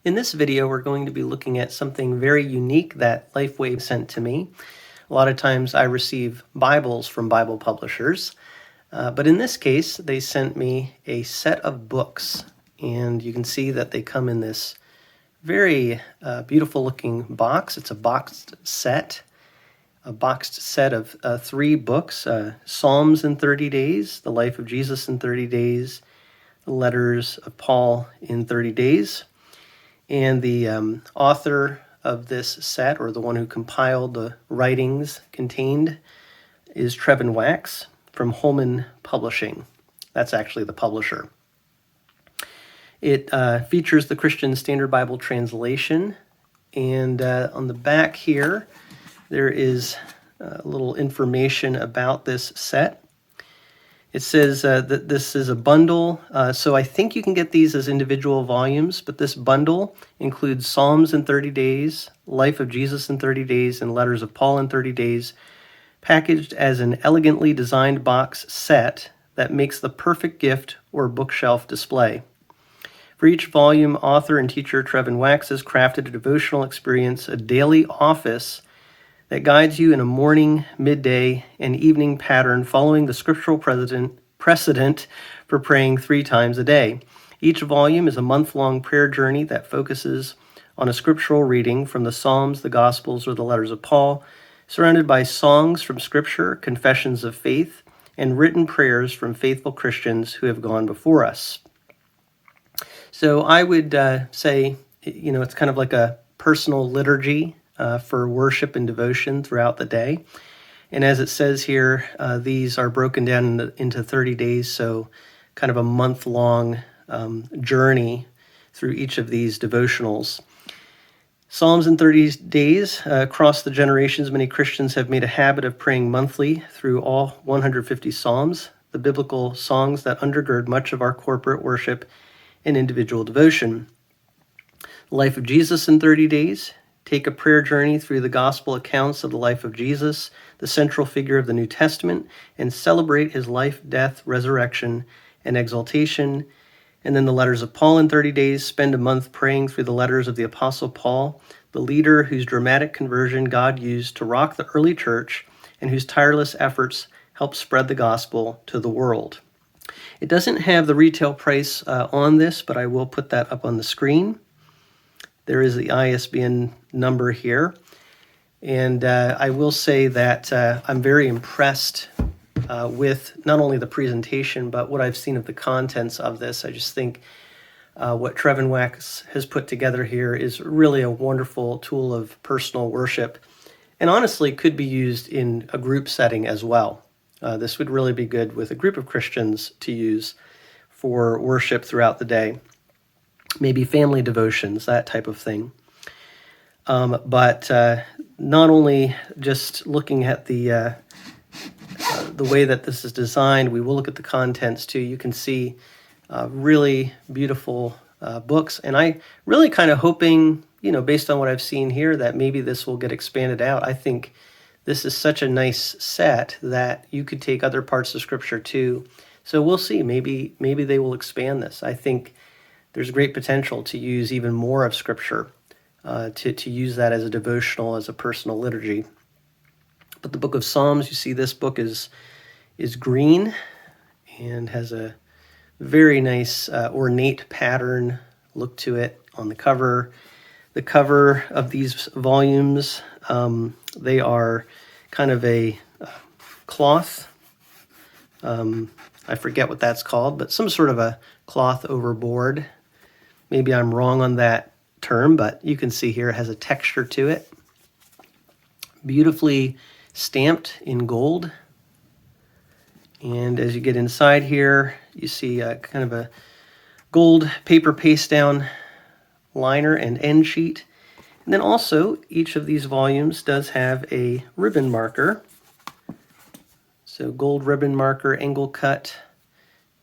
In this video, we're going to be looking at something very unique that Lifeway sent to me. A lot of times I receive Bibles from Bible publishers, but in this case, they sent me a set of books, and you can see that they come in this very beautiful looking box. It's a boxed set of 3 books, Psalms in 30 Days, The Life of Jesus in 30 Days, The Letters of Paul in 30 Days. And the author of this set, or the one who compiled the writings contained, is Trevin Wax from Holman Publishing. That's actually the publisher. It features the Christian Standard Bible translation, and on the back here, there is a little information about this set. It says that this is a bundle, so I think you can get these as individual volumes, but this bundle includes Psalms in 30 Days, Life of Jesus in 30 Days, and Letters of Paul in 30 Days, packaged as an elegantly designed box set that makes the perfect gift or bookshelf display. For each volume, author and teacher Trevin Wax has crafted a devotional experience, a daily office that guides you in a morning, midday, and evening pattern following the scriptural precedent for praying 3 times a day. Each volume is a month-long prayer journey that focuses on a scriptural reading from the Psalms, the Gospels, or the Letters of Paul, surrounded by songs from Scripture, confessions of faith, and written prayers from faithful Christians who have gone before us. So I would say, it's kind of like a personal liturgy for worship and devotion throughout the day. And as it says here, these are broken down into 30 days, so kind of a month-long journey through each of these devotionals. Psalms in 30 days. Across the generations, many Christians have made a habit of praying monthly through all 150 Psalms, the biblical songs that undergird much of our corporate worship and individual devotion. The Life of Jesus in 30 days. Take a prayer journey through the gospel accounts of the life of Jesus, the central figure of the New Testament, and celebrate his life, death, resurrection, and exaltation. And then the Letters of Paul in 30 days. Spend a month praying through the letters of the Apostle Paul, the leader whose dramatic conversion God used to rock the early church and whose tireless efforts helped spread the gospel to the world. It doesn't have the retail price on this, but I will put that up on the screen. There is the ISBN number here. And I will say that I'm very impressed with not only the presentation, but what I've seen of the contents of this. I just think what Trevin Wax has put together here is really a wonderful tool of personal worship, and honestly could be used in a group setting as well. This would really be good with a group of Christians to use for worship throughout the day. Maybe family devotions, that type of thing. But not only just looking at the way that this is designed, we will look at the contents too. You can see really beautiful books, and I really kind of hoping, based on what I've seen here, that maybe this will get expanded out. I think this is such a nice set that you could take other parts of Scripture too. So we'll see. Maybe they will expand this. I think there's great potential to use even more of Scripture, to use that as a devotional, as a personal liturgy. But the book of Psalms, you see this book is green and has a very nice ornate pattern look to it on the cover. The cover of these volumes, they are kind of a cloth. I forget what that's called, but some sort of a cloth overboard. Maybe I'm wrong on that term, but you can see here it has a texture to it. Beautifully stamped in gold. And as you get inside here, you see kind of a gold paper paste down liner and end sheet. And then also, each of these volumes does have a ribbon marker. So gold ribbon marker, angle cut,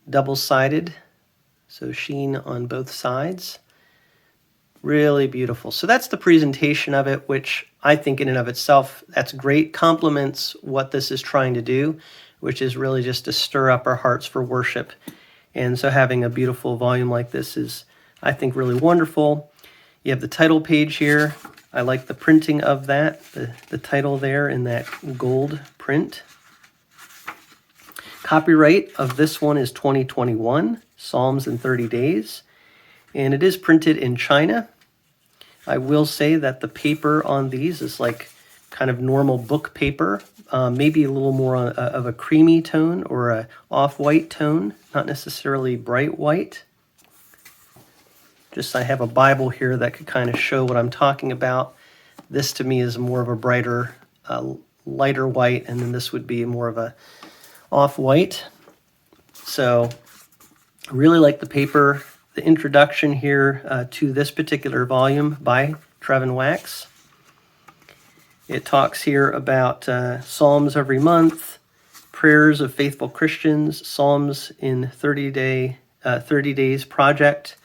double-sided. So sheen on both sides. Really beautiful. So that's the presentation of it, which I think in and of itself, that's great. Complements what this is trying to do, which is really just to stir up our hearts for worship. And so having a beautiful volume like this is, I think, really wonderful. You have the title page here. I like the printing of that, the title there in that gold print. Copyright of this one is 2021, Psalms in 30 Days, and it is printed in China. I will say that the paper on these is like kind of normal book paper, maybe a little more of a creamy tone or a off-white tone, not necessarily bright white. I have a Bible here that could kind of show what I'm talking about. This to me is more of a brighter, lighter white, and then this would be more of a off-white. So I really like the paper. The introduction here to this particular volume by Trevin Wax. It talks here about Psalms every month, prayers of faithful Christians, Psalms in 30 days project,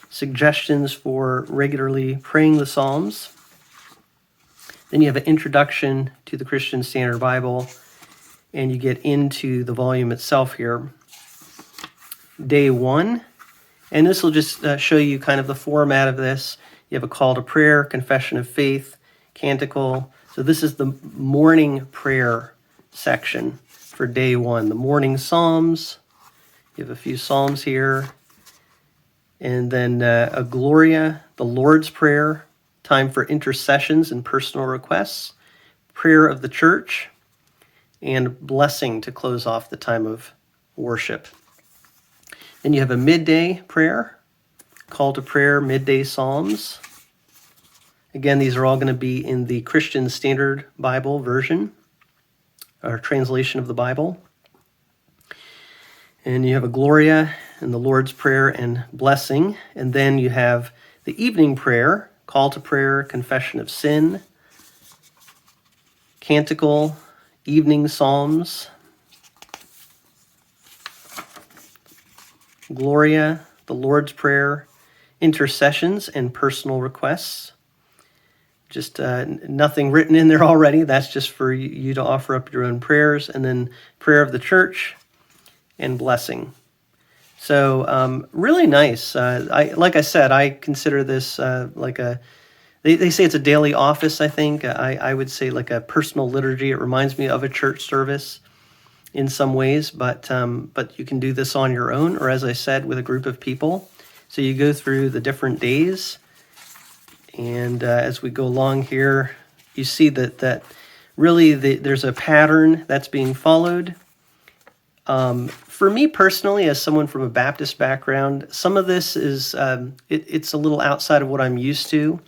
suggestions for regularly praying the Psalms. Then you have an introduction to the Christian Standard Bible, and you get into the volume itself here. Day 1, and this will just show you kind of the format of this. You have a call to prayer, confession of faith, canticle. So this is the morning prayer section for day 1. The morning Psalms. You have a few Psalms here. And then a Gloria, the Lord's Prayer, time for intercessions and personal requests, prayer of the church, and blessing to close off the time of worship. Then you have a midday prayer, call to prayer, midday Psalms. Again, these are all going to be in the Christian Standard Bible version, or translation of the Bible. And you have a Gloria and the Lord's Prayer and blessing. And then you have the evening prayer, call to prayer, confession of sin, canticle, evening Psalms, Gloria, the Lord's Prayer, intercessions, and personal requests. Just nothing written in there already. That's just for you to offer up your own prayers. And then prayer of the church and blessing. So really nice. Like I said, I consider this like a, they say it's a daily office, I think. I would say like a personal liturgy. It reminds me of a church service in some ways, but you can do this on your own, or as I said, with a group of people. So you go through the different days, and as we go along here, you see that really there's a pattern that's being followed. For me personally, as someone from a Baptist background, some of this is it's a little outside of what I'm used to.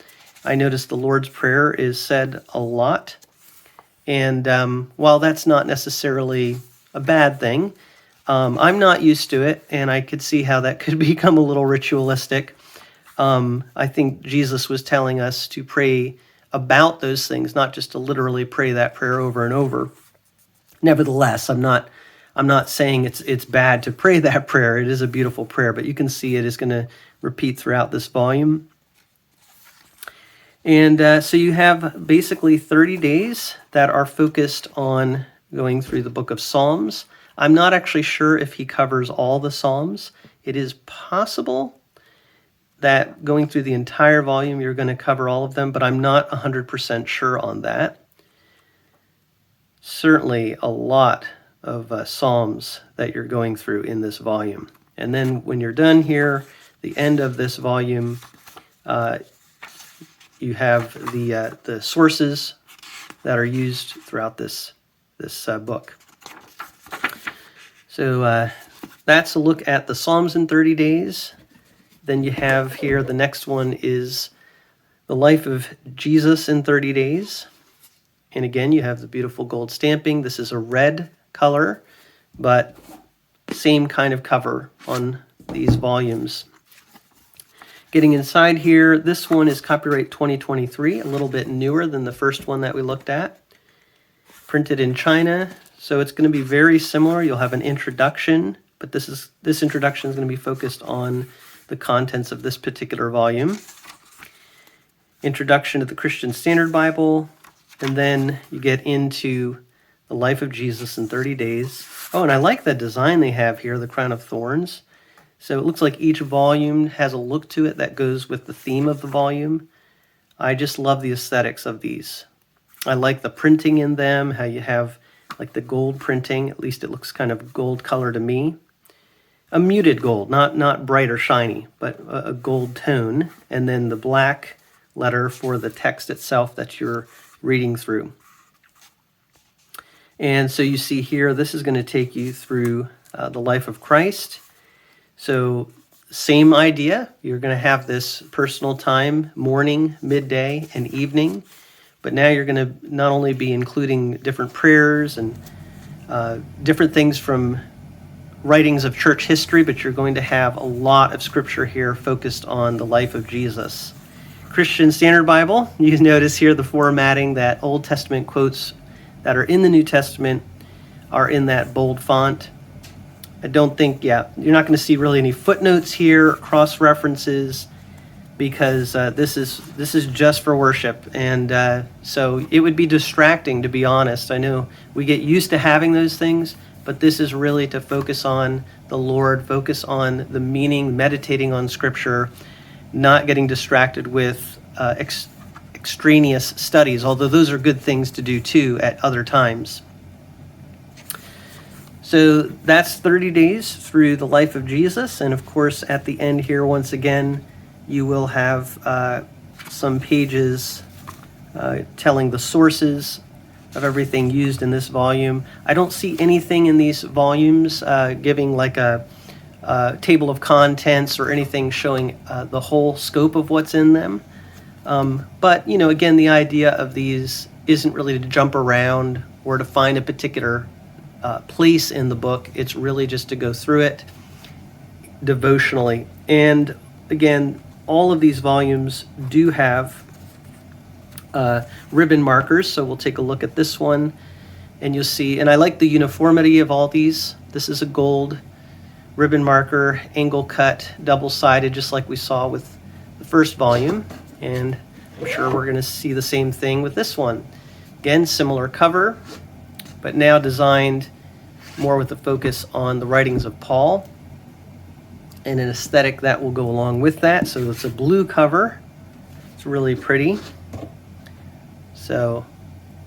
I noticed the Lord's Prayer is said a lot, and while that's not necessarily a bad thing, I'm not used to it, and I could see how that could become a little ritualistic. I think Jesus was telling us to pray about those things, not just to literally pray that prayer over and over. Nevertheless, I'm not saying it's bad to pray that prayer. It is a beautiful prayer, but you can see it is going to repeat throughout this volume. And so you have basically 30 days that are focused on going through the book of Psalms. I'm not actually sure if he covers all the Psalms. It is possible that going through the entire volume, you're going to cover all of them, but I'm not 100% sure on that. Certainly a lot of Psalms that you're going through in this volume. And then when you're done here, the end of this volume, you have the sources that are used throughout this book. So that's a look at the Psalms in 30 days. Then you have here, the next one is the life of Jesus in 30 days. And again, you have the beautiful gold stamping. This is a red color, but same kind of cover on these volumes. Getting inside here, this one is copyright 2023, a little bit newer than the first one that we looked at. Printed in China, so it's going to be very similar. You'll have an introduction, but this introduction is going to be focused on the contents of this particular volume. Introduction to the Christian Standard Bible, and then you get into the life of Jesus in 30 days. Oh, and I like the design they have here, the crown of thorns. So it looks like each volume has a look to it that goes with the theme of the volume. I just love the aesthetics of these. I like the printing in them, how you have like the gold printing. At least it looks kind of gold color to me. A muted gold, not bright or shiny, but a gold tone. And then the black letter for the text itself that you're reading through. And so you see here, this is going to take you through the life of Christ. So same idea. You're going to have this personal time, morning, midday, and evening. But now you're going to not only be including different prayers and different things from writings of church history, but you're going to have a lot of scripture here focused on the life of Jesus. Christian Standard Bible, you notice here the formatting that Old Testament quotes that are in the New Testament are in that bold font. I don't think, you're not going to see really any footnotes here, cross-references, because this is just for worship. And so it would be distracting, to be honest. I know we get used to having those things, but this is really to focus on the Lord, focus on the meaning, meditating on Scripture, not getting distracted with extraneous studies, although those are good things to do too at other times. So that's 30 days through the life of Jesus. And of course, at the end here, once again, you will have some pages telling the sources of everything used in this volume. I don't see anything in these volumes giving like a table of contents or anything showing the whole scope of what's in them. But, again, the idea of these isn't really to jump around or to find a particular place in the book. It's really just to go through it devotionally. And again, all of these volumes do have ribbon markers, so we'll take a look at this one, and you'll see, and I like the uniformity of all these. This is a gold ribbon marker, angle cut, double-sided, just like we saw with the first volume, and I'm sure we're going to see the same thing with this one. Again, similar cover, but now designed more with the focus on the writings of Paul and an aesthetic that will go along with that. So it's a blue cover. It's really pretty. So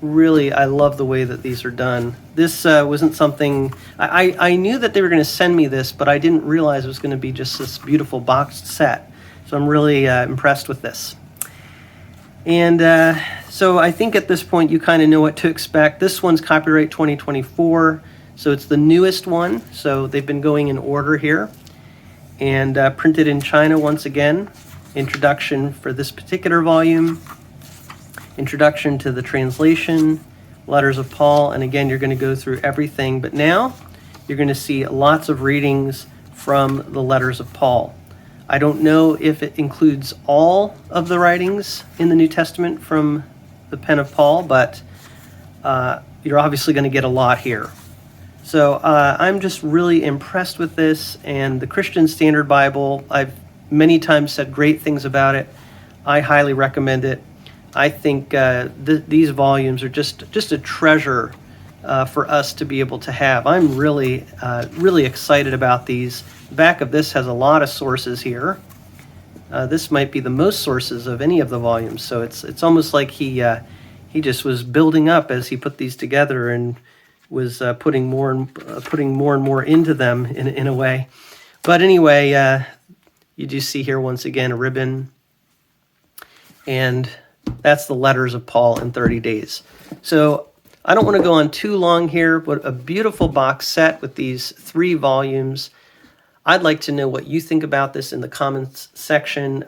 really, I love the way that these are done. This wasn't something, I knew that they were going to send me this, but I didn't realize it was going to be just this beautiful boxed set. So I'm really impressed with this. And so I think at this point you kind of know what to expect. This one's copyright 2024, so it's the newest one. So they've been going in order here. And printed in China once again. Introduction for this particular volume. Introduction to the translation, letters of Paul, and again, you're going to go through everything. But now you're going to see lots of readings from the letters of Paul. I don't know if it includes all of the writings in the New Testament from the pen of Paul, but you're obviously going to get a lot here. So I'm just really impressed with this, and the Christian Standard Bible, I've many times said great things about it. I highly recommend it. I think these volumes are just a treasure for us to be able to have. I'm really excited about these. The back of this has a lot of sources here. This might be the most sources of any of the volumes, so it's almost like he just was building up as he put these together and was putting more and more into them in a way. But anyway, you do see here once again a ribbon, and that's the letters of Paul in 30 days. So I don't want to go on too long here, but a beautiful box set with these 3 volumes. I'd like to know what you think about this in the comments section.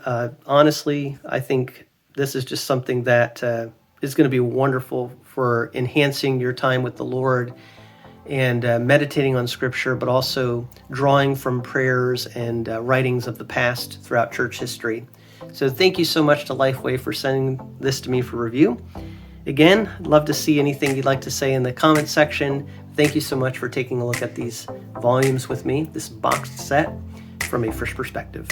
Honestly, I think this is just something that is going to be wonderful for enhancing your time with the Lord and meditating on Scripture, but also drawing from prayers and writings of the past throughout church history. So thank you so much to Lifeway for sending this to me for review. Again, I'd love to see anything you'd like to say in the comments section. Thank you so much for taking a look at these volumes with me, this boxed set from a fresh perspective.